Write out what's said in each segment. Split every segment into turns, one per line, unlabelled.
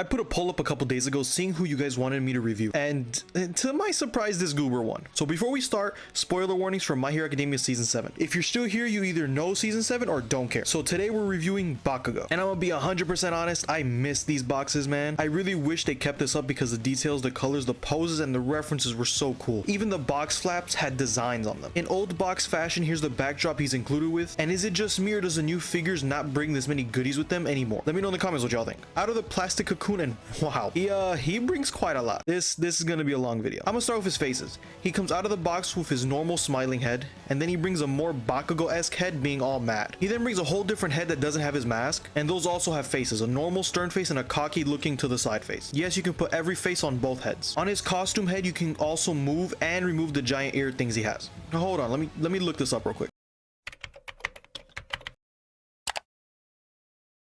I put a poll up a couple days ago seeing who you guys wanted me to review, and to my surprise, this goober won. So before we start, spoiler warnings for My Hero Academia Season 7. If you're still here, you either know Season 7 or don't care. So today we're reviewing Bakugo, and I'm gonna be 100% honest, I missed these boxes, man. I really wish they kept this up because the details, the colors, the poses, and the references were so cool. Even the box flaps had designs on them. In old box fashion, here's the backdrop he's included with, and is it just me or does the new figures not bring this many goodies with them anymore? Let me know in the comments what y'all think. Out of the plastic cocoon, and wow, he brings quite a lot. This is gonna be a long video. I'm gonna start with his faces. He comes out of the box with his normal smiling head, and then he brings a more Bakugo-esque head being all mad. He then brings a whole different head that doesn't have his mask, and those also have faces, a normal stern face and a cocky looking to the side face. Yes, you can put every face on both heads. On his costume head, you can also move and remove the giant ear things he has. Now hold on, let me look this up real quick.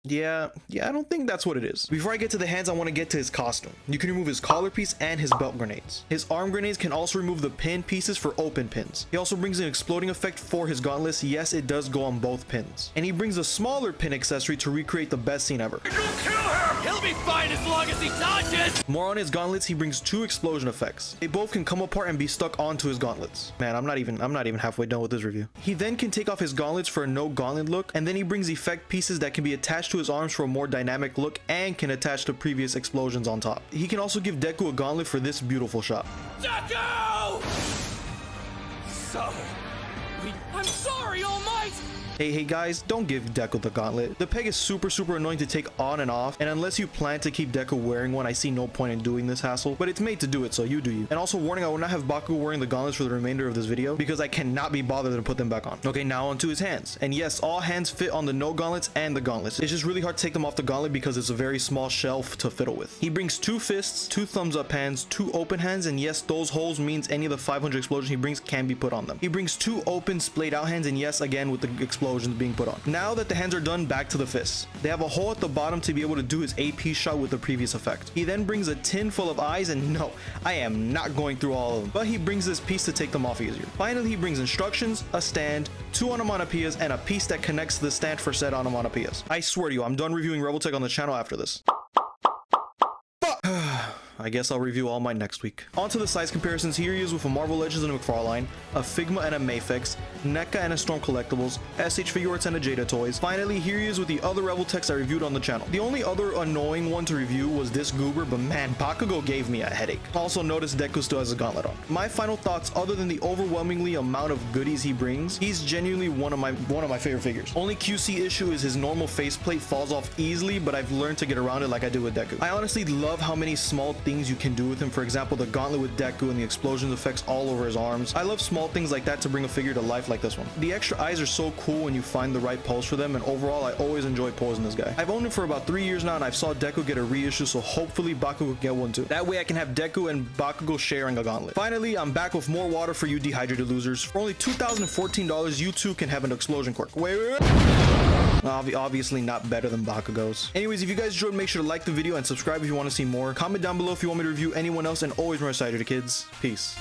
Yeah, I don't think that's what it is. Before I get to the hands, I want to get to his costume. You can remove his collar piece and his belt grenades. His arm grenades can also remove the pin pieces for open pins. He also brings an exploding effect for his gauntlets. Yes, it does go on both pins. And he brings a smaller pin accessory to recreate the best scene ever.
You'll kill him! He'll be fine as long as he dodges!
More on his gauntlets, he brings two explosion effects. They both can come apart and be stuck onto his gauntlets. Man, I'm not even halfway done with this review. He then can take off his gauntlets for a no gauntlet look, and then he brings effect pieces that can be attached to his arms for a more dynamic look and can attach to previous explosions on top. He can also give Deku a gauntlet for this beautiful shot.
Deku! So, I'm sorry, All Might!
Hey guys, don't give Deku the gauntlet. The peg is super annoying to take on and off, and unless you plan to keep Deku wearing one, I see no point in doing this hassle, but it's made to do it, so you do you. And also warning, I will not have Bakugo wearing the gauntlets for the remainder of this video because I cannot be bothered to put them back on. Okay, now onto his hands. And yes, all hands fit on the no gauntlets and the gauntlets. It's just really hard to take them off the gauntlet because it's a very small shelf to fiddle with. He brings two fists, two thumbs up hands, two open hands, and yes, those holes means any of the 500 explosions he brings can be put on them. He brings two open splayed out hands, and yes, again with the explosions being put on. Now that the hands are done, back to the fists. They have a hole at the bottom to be able to do his AP shot with the previous effect. He then brings a tin full of eyes, and no, I am not going through all of them, but he brings this piece to take them off easier. Finally, he brings instructions, a stand, two onomatopoeias, and a piece that connects to the stand for said onomatopoeias. I swear to you, I'm done reviewing Revoltech on the channel after this. I guess I'll review All Might next week. On to the size comparisons. Here he is with a Marvel Legends and a McFarlane, a Figma and a Mayfix, NECA and a Storm Collectibles, SH Figuarts and a Jada Toys. Finally, here he is with the other Revoltechs I reviewed on the channel. The only other annoying one to review was this goober, but man, Bakugo gave me a headache. Also notice Deku still has a gauntlet on. My final thoughts, other than the overwhelmingly amount of goodies he brings, he's genuinely one of my favorite figures. Only QC issue is his normal faceplate falls off easily, but I've learned to get around it like I do with Deku. I honestly love how many small things you can do with him. For example, the gauntlet with Deku and the explosion effects all over his arms. I love small things like that to bring a figure to life like this one. The extra eyes are so cool when you find the right pose for them, and overall I always enjoy posing this guy. I've owned him for about 3 years now, and I've saw Deku get a reissue, so hopefully Bakugo can get one too. That way I can have Deku and Bakugo sharing a gauntlet. Finally, I'm back with more water for you dehydrated losers. For only $2,014, you too can have an explosion quirk. Wait. Obviously not better than Bakugo's. Anyways, if you guys enjoyed, make sure to like the video and subscribe if you want to see more. Comment down below if you want me to review anyone else, and always remember, kids. Peace.